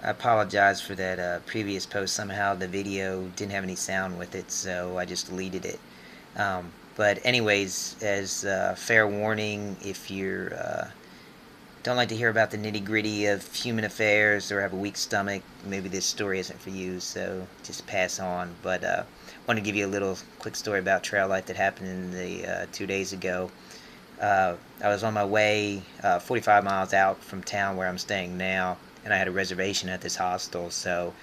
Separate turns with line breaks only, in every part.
I apologize for that previous post. Somehow the video didn't have any sound with it, so I just deleted it. But anyways, as fair warning, if you're don't like to hear about the nitty-gritty of human affairs or have a weak stomach, maybe this story isn't for you, so just pass on. But I want to give you a little quick story about trail life that happened in the 2 days ago. I was on my way 45 miles out from town where I'm staying now, and I had a reservation at this hostel, so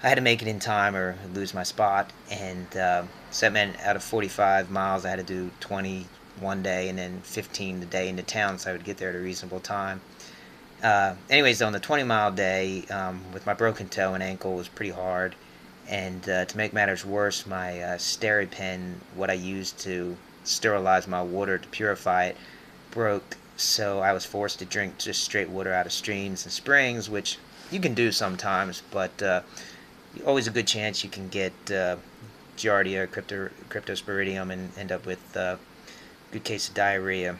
I had to make it in time or lose my spot. And so that meant out of 45 miles, I had to do 20 one day and then 15 the day into town, so I would get there at a reasonable time. Anyways, on the 20-mile day, with my broken toe and ankle, was pretty hard. And to make matters worse, my SteriPen, what I used to sterilize my water to purify it, broke. So I was forced to drink just straight water out of streams and springs, which you can do sometimes, but always a good chance you can get Giardia, Cryptosporidium, and end up with a good case of diarrhea.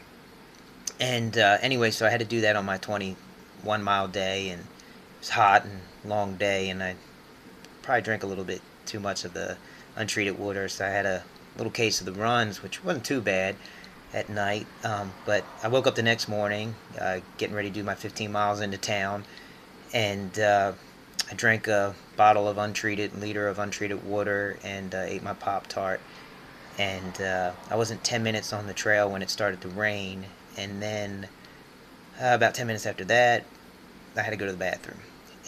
And anyway, so I had to do that on my 21-mile day, and it was hot and long day, and I probably drank a little bit too much of the untreated water, so I had a little case of the runs, which wasn't too bad at night. But I woke up the next morning, getting ready to do my 15 miles into town, and I drank a liter of untreated water, and ate my Pop-Tart. And I wasn't 10 minutes on the trail when it started to rain, and then about 10 minutes after that, I had to go to the bathroom.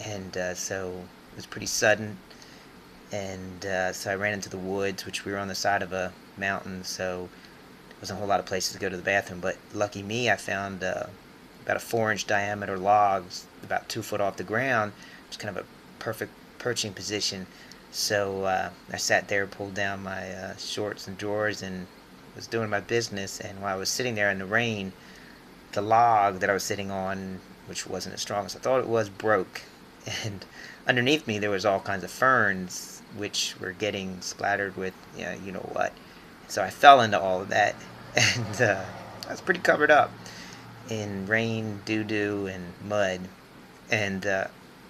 And so it was pretty sudden, and so I ran into the woods, which we were on the side of a mountain, so there wasn't a whole lot of places to go to the bathroom. But lucky me, I found about a 4-inch diameter log, about 2 foot off the ground. It was kind of a perfect perching position. So I sat there, pulled down my shorts and drawers, and was doing my business. And while I was sitting there in the rain, the log that I was sitting on, which wasn't as strong as I thought it was, broke. And underneath me there was all kinds of ferns, which were getting splattered with, you know what. So I fell into all of that, and I was pretty covered up in rain, doo-doo, and mud. And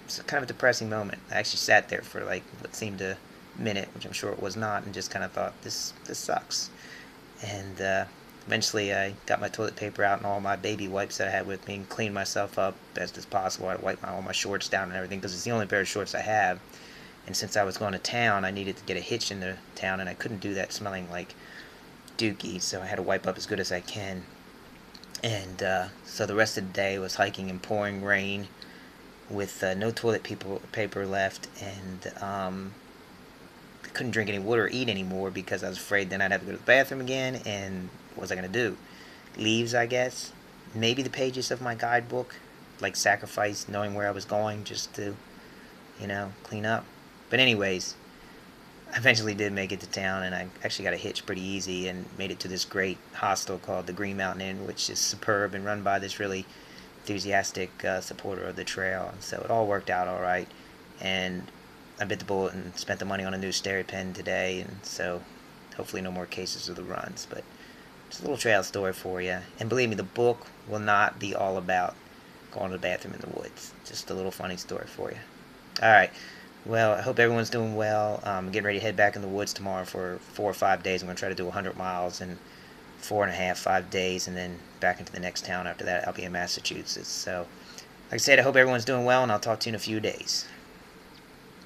it's kind of a depressing moment. I actually sat there for like what seemed a minute, which I'm sure it was not, and just kind of thought, this sucks. And eventually I got my toilet paper out and all my baby wipes that I had with me and cleaned myself up best as possible. I wiped all my shorts down and everything because it's the only pair of shorts I have. And since I was going to town, I needed to get a hitch into town, and I couldn't do that smelling like dookie, so I had to wipe up as good as I can. And so the rest of the day was hiking in pouring rain with no toilet paper left, and I couldn't drink any water or eat anymore because I was afraid then I'd have to go to the bathroom again, and what was I going to do? Leaves, I guess. Maybe the pages of my guidebook, like sacrifice knowing where I was going just to, clean up. But anyways, I eventually did make it to town, and I actually got a hitch pretty easy and made it to this great hostel called the Green Mountain Inn, which is superb and run by this really enthusiastic supporter of the trail. And so it all worked out all right, and I bit the bullet and spent the money on a new SteriPen today, and so hopefully no more cases of the runs. But just a little trail story for you. And believe me, the book will not be all about going to the bathroom in the woods. Just a little funny story for you. Alright, well, I hope everyone's doing well. I'm getting ready to head back in the woods tomorrow for 4 or 5 days. I'm going to try to do 100 miles in 4.5, 5 days, and then back into the next town after that. I'll be in Massachusetts. So, like I said, I hope everyone's doing well, and I'll talk to you in a few days.